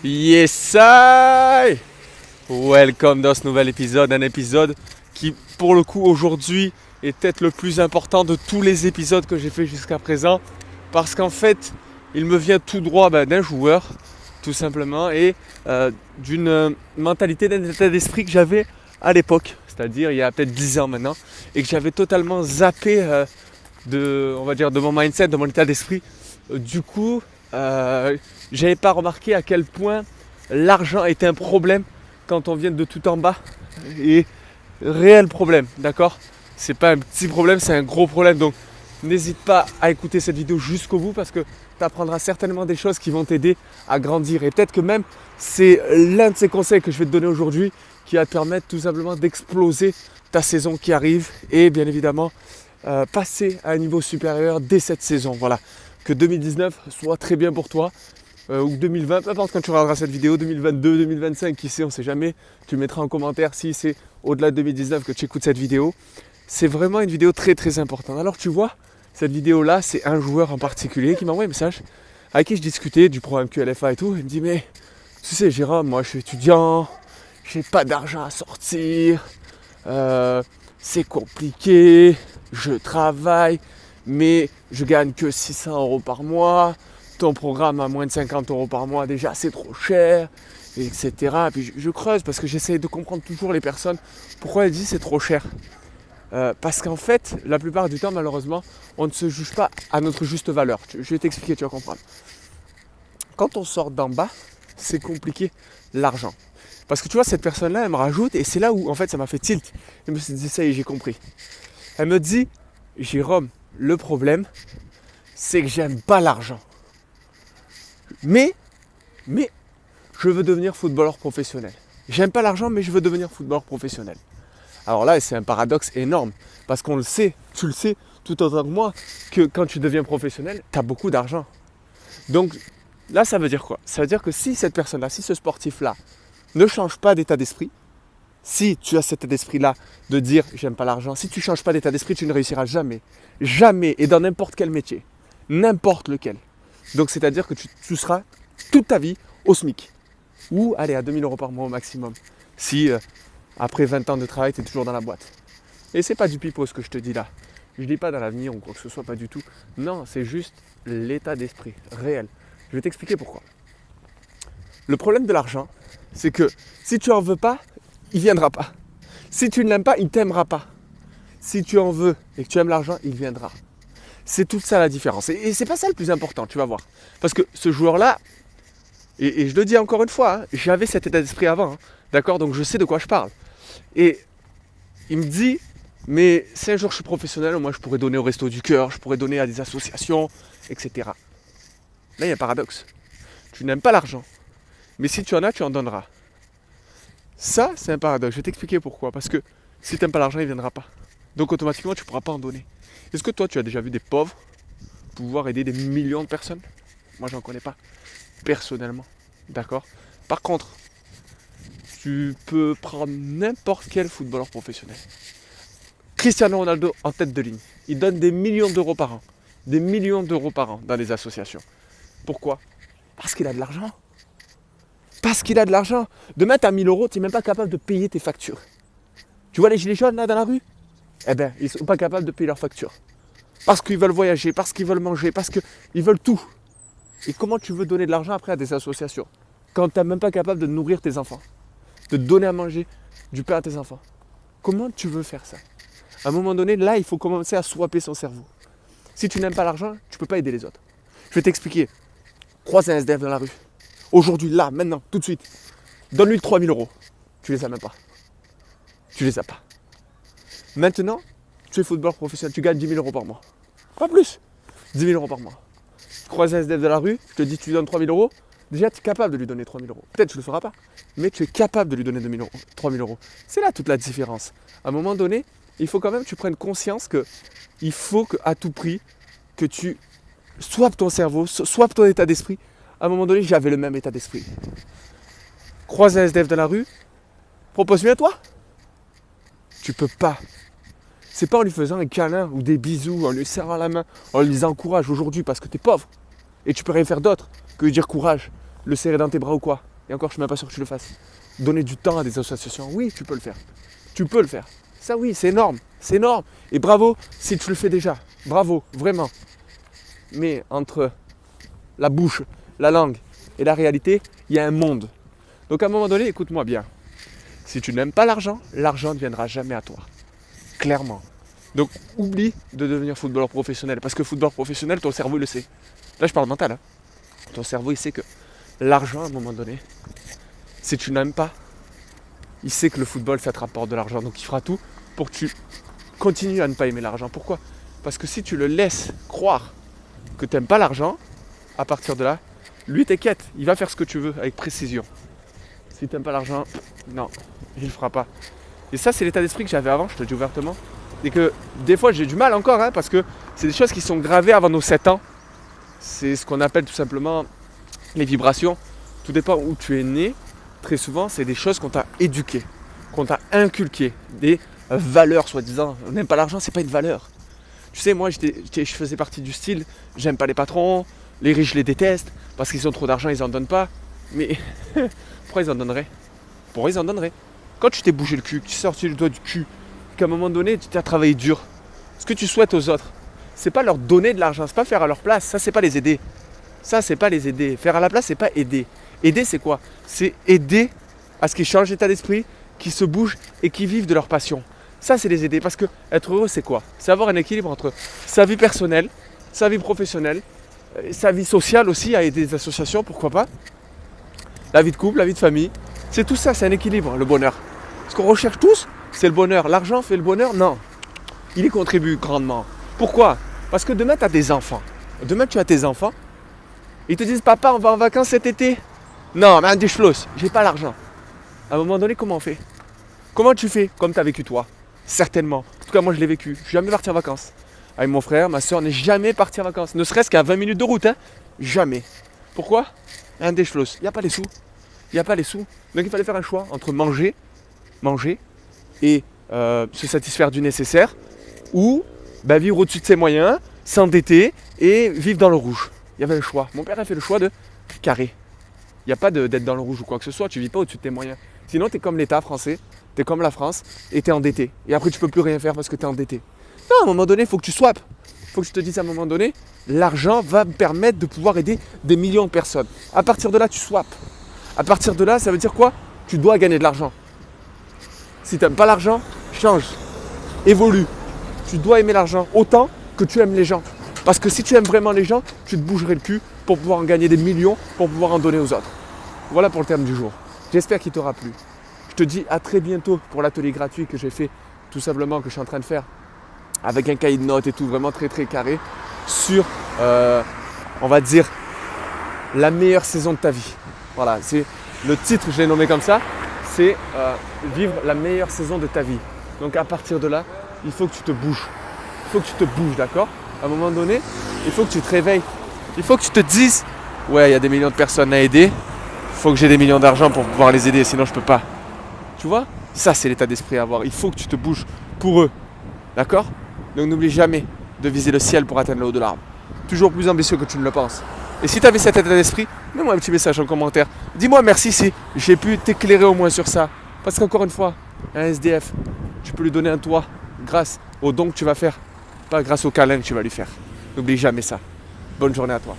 Yes I Welcome dans ce nouvel épisode, un épisode qui pour le coup aujourd'hui est peut-être le plus important de tous les épisodes que j'ai fait jusqu'à présent, parce qu'en fait il me vient tout droit d'un joueur tout simplement, et d'une mentalité, d'un état d'esprit que j'avais à l'époque, c'est-à-dire il y a peut-être 10 ans maintenant, et que j'avais totalement zappé de mon mindset, de mon état d'esprit. Du coup, j'avais pas remarqué à quel point l'argent était un problème quand on vient de tout en bas. Et réel problème, d'accord? C'est pas un petit problème, c'est un gros problème. Donc n'hésite pas à écouter cette vidéo jusqu'au bout, parce que tu apprendras certainement des choses qui vont t'aider à grandir. Et peut-être que même c'est l'un de ces conseils que je vais te donner aujourd'hui qui va te permettre tout simplement d'exploser ta saison qui arrive, et bien évidemment passer à un niveau supérieur dès cette saison. Voilà, que 2019 soit très bien pour toi, ou 2020, peu importe quand tu regarderas cette vidéo, 2022, 2025, qui sait, on ne sait jamais. Tu mettras en commentaire si c'est au-delà de 2019 que tu écoutes cette vidéo. C'est vraiment une vidéo très très importante. Alors tu vois, cette vidéo là, c'est un joueur en particulier qui m'a envoyé un message, avec qui je discutais du programme QLFA et tout. Il me dit: mais tu sais Jérôme, moi je suis étudiant, j'ai pas d'argent à sortir, c'est compliqué, je travaille, mais je gagne que 600 € par mois. Ton programme à moins de 50 € par mois, déjà c'est trop cher, etc. Et puis je creuse parce que j'essaie de comprendre toujours les personnes, pourquoi elles disent c'est trop cher. Parce qu'en fait, la plupart du temps, malheureusement, on ne se juge pas à notre juste valeur. Je vais t'expliquer, tu vas comprendre. Quand on sort d'en bas, c'est compliqué l'argent. Parce que tu vois, cette personne-là, elle me rajoute, et c'est là où en fait ça m'a fait tilt. Je me suis dit, ça y est, j'ai compris. Elle me dit: Jérôme, le problème, c'est que j'aime pas l'argent. Mais, je veux devenir footballeur professionnel. J'aime pas l'argent, mais je veux devenir footballeur professionnel. Alors là, c'est un paradoxe énorme, parce qu'on le sait, tu le sais tout autant que moi, que quand tu deviens professionnel, tu as beaucoup d'argent. Donc là, ça veut dire quoi? Ça veut dire que si cette personne-là, si ce sportif-là ne change pas d'état d'esprit, si tu as cet état d'esprit-là de dire j'aime pas l'argent, si tu ne changes pas d'état d'esprit, tu ne réussiras jamais. Jamais, et dans n'importe quel métier. N'importe lequel. Donc c'est-à-dire que tu seras toute ta vie au SMIC. Ou allez, à 2000 € par mois au maximum. Si après 20 ans de travail, tu es toujours dans la boîte. Et c'est pas du pipeau ce que je te dis là. Je ne dis pas dans l'avenir ou quoi que ce soit, pas du tout. Non, c'est juste l'état d'esprit réel. Je vais t'expliquer pourquoi. Le problème de l'argent, c'est que si tu en veux pas, il viendra pas. Si tu ne l'aimes pas, il t'aimera pas. Si tu en veux et que tu aimes l'argent, il viendra. C'est toute ça la différence. Et c'est pas ça le plus important, tu vas voir. Parce que ce joueur-là, et je le dis encore une fois, hein, j'avais cet état d'esprit avant, hein, d'accord? Donc je sais de quoi je parle. Et il me dit: mais si un jour je suis professionnel, moi je pourrais donner au Resto du Cœur, je pourrais donner à des associations, etc. Là il y a un paradoxe. Tu n'aimes pas l'argent, mais si tu en as, tu en donneras. Ça, c'est un paradoxe. Je vais t'expliquer pourquoi. Parce que si tu n'aimes pas l'argent, il ne viendra pas. Donc automatiquement, tu ne pourras pas en donner. Est-ce que toi, tu as déjà vu des pauvres pouvoir aider des millions de personnes? Moi, j'en connais pas. Personnellement. D'accord? Par contre, tu peux prendre n'importe quel footballeur professionnel. Cristiano Ronaldo en tête de ligne. Il donne des millions d'euros par an. Des millions d'euros par an dans les associations. Pourquoi? Parce qu'il a de l'argent. Parce qu'il a de l'argent. Demain, tu as 1000 €, tu n'es même pas capable de payer tes factures. Tu vois les gilets jaunes là dans la rue? Eh bien, ils ne sont pas capables de payer leurs factures. Parce qu'ils veulent voyager, parce qu'ils veulent manger, parce qu'ils veulent tout. Et comment tu veux donner de l'argent après à des associations quand tu n'es même pas capable de nourrir tes enfants, de donner à manger du pain à tes enfants? Comment tu veux faire ça? À un moment donné, là, il faut commencer à swapper son cerveau. Si tu n'aimes pas l'argent, tu ne peux pas aider les autres. Je vais t'expliquer. Croise un SDF dans la rue. Aujourd'hui, là, maintenant, tout de suite. Donne-lui 3000 €. Tu les as même pas. Tu les as pas. Maintenant, tu es footballeur professionnel, tu gagnes 10 000 € par mois. Pas plus. 10 000 € par mois. Tu croises un SDF de la rue, je te dis tu lui donnes 3 000 €. Déjà, tu es capable de lui donner 3 000 €. Peut-être que tu ne le feras pas, mais tu es capable de lui donner 3 000 €. C'est là toute la différence. À un moment donné, il faut quand même que tu prennes conscience qu'il faut qu'à tout prix, que tu swappes ton cerveau, swappes ton état d'esprit. À un moment donné, j'avais le même état d'esprit. Croise un SDF de la rue, propose-lui à toi. Tu peux pas. C'est pas en lui faisant un câlin ou des bisous, en lui serrant la main, en lui disant courage aujourd'hui parce que t'es pauvre et tu peux rien faire d'autre que lui dire courage, le serrer dans tes bras ou quoi. Et encore, je suis même pas sûr que tu le fasses. Donner du temps à des associations, oui, tu peux le faire. Tu peux le faire. Ça oui, c'est énorme. C'est énorme. Et bravo si tu le fais déjà. Bravo, vraiment. Mais entre la bouche, la langue et la réalité, il y a un monde. Donc à un moment donné, écoute-moi bien. Si tu n'aimes pas l'argent, l'argent ne viendra jamais à toi. Clairement. Donc oublie de devenir footballeur professionnel. Parce que footballeur professionnel, ton cerveau il le sait. Là je parle mental. Hein. Ton cerveau il sait que l'argent à un moment donné, si tu n'aimes pas, il sait que le football ça te rapporte de l'argent. Donc il fera tout pour que tu continues à ne pas aimer l'argent. Pourquoi ? Parce que si tu le laisses croire que tu n'aimes pas l'argent, à partir de là, lui t'inquiète, il va faire ce que tu veux avec précision. Si tu n'aimes pas l'argent, non, il ne le fera pas. Et ça c'est l'état d'esprit que j'avais avant, je te le dis ouvertement. Et que des fois j'ai du mal encore, hein, parce que c'est des choses qui sont gravées avant nos 7 ans. C'est ce qu'on appelle tout simplement les vibrations. Tout dépend où tu es né. Très souvent, c'est des choses qu'on t'a éduquées, qu'on t'a inculquées, des valeurs soi-disant. On n'aime pas l'argent, c'est pas une valeur. Tu sais, moi, je faisais partie du style, j'aime pas les patrons, les riches je les détestent, parce qu'ils ont trop d'argent, ils en donnent pas. Mais pourquoi ils en donneraient ? Pourquoi ils en donneraient ? Quand tu t'es bougé le cul, que tu t'es sorti le doigt du cul, qu'à un moment donné, tu t'as travaillé dur, ce que tu souhaites aux autres, c'est pas leur donner de l'argent, c'est pas faire à leur place, ça c'est pas les aider. Ça c'est pas les aider. Faire à la place, c'est pas aider. Aider c'est quoi ? C'est aider à ce qu'ils changent d'état d'esprit, qu'ils se bougent et qu'ils vivent de leur passion. Ça c'est les aider parce que être heureux c'est quoi ? C'est avoir un équilibre entre sa vie personnelle, sa vie professionnelle, sa vie sociale aussi, à aider des associations, pourquoi pas. La vie de couple, la vie de famille. C'est tout ça, c'est un équilibre, le bonheur. Ce qu'on recherche tous, c'est le bonheur. L'argent fait le bonheur ? Non. Il y contribue grandement. Pourquoi ? Parce que demain, tu as des enfants. Demain, tu as tes enfants. Ils te disent, papa, on va en vacances cet été. Non, mais un des schloss, j'ai pas l'argent. À un moment donné, comment on fait ? Comment tu fais ? Comme tu as vécu toi ? Certainement. En tout cas, moi, je l'ai vécu. Je suis jamais parti en vacances. Avec mon frère, ma soeur, on n'est jamais parti en vacances. Ne serait-ce qu'à 20 minutes de route. Hein ? Jamais. Pourquoi ? Un des schloss. Il n'y a pas les sous. Il n'y a pas les sous. Donc, il fallait faire un choix entre manger et se satisfaire du nécessaire ou vivre au-dessus de ses moyens, s'endetter et vivre dans le rouge. Il y avait le choix. Mon père a fait le choix de carré. Il n'y a pas d'être dans le rouge ou quoi que ce soit, tu ne vis pas au-dessus de tes moyens. Sinon, tu es comme l'État français, tu es comme la France et tu es endetté. Et après, tu ne peux plus rien faire parce que tu es endetté. Non, à un moment donné, il faut que tu swappes. Il faut que je te dise à un moment donné, l'argent va me permettre de pouvoir aider des millions de personnes. À partir de là, tu swaps. À partir de là, ça veut dire quoi ? Tu dois gagner de l'argent. Si tu n'aimes pas l'argent, change, évolue. Tu dois aimer l'argent autant que tu aimes les gens. Parce que si tu aimes vraiment les gens, tu te bougerais le cul pour pouvoir en gagner des millions, pour pouvoir en donner aux autres. Voilà pour le terme du jour. J'espère qu'il t'aura plu. Je te dis à très bientôt pour l'atelier gratuit que j'ai fait, tout simplement, que je suis en train de faire, avec un cahier de notes et tout, vraiment très très carré, sur, on va dire, la meilleure saison de ta vie. Voilà, c'est le titre, je l'ai nommé comme ça, c'est vivre la meilleure saison de ta vie. Donc à partir de là, il faut que tu te bouges. Il faut que tu te bouges, d'accord ? À un moment donné, il faut que tu te réveilles. Il faut que tu te dises, ouais, il y a des millions de personnes à aider. Il faut que j'ai des millions d'argent pour pouvoir les aider, sinon je ne peux pas. Tu vois ? Ça, c'est l'état d'esprit à avoir. Il faut que tu te bouges pour eux. D'accord ? Donc n'oublie jamais de viser le ciel pour atteindre le haut de l'arbre. Toujours plus ambitieux que tu ne le penses. Et si tu avais cet état d'esprit, mets-moi un petit message en commentaire. Dis-moi merci si j'ai pu t'éclairer au moins sur ça. Parce qu'encore une fois, un SDF, tu peux lui donner un toit grâce au don que tu vas faire. Pas grâce au câlin que tu vas lui faire. N'oublie jamais ça. Bonne journée à toi.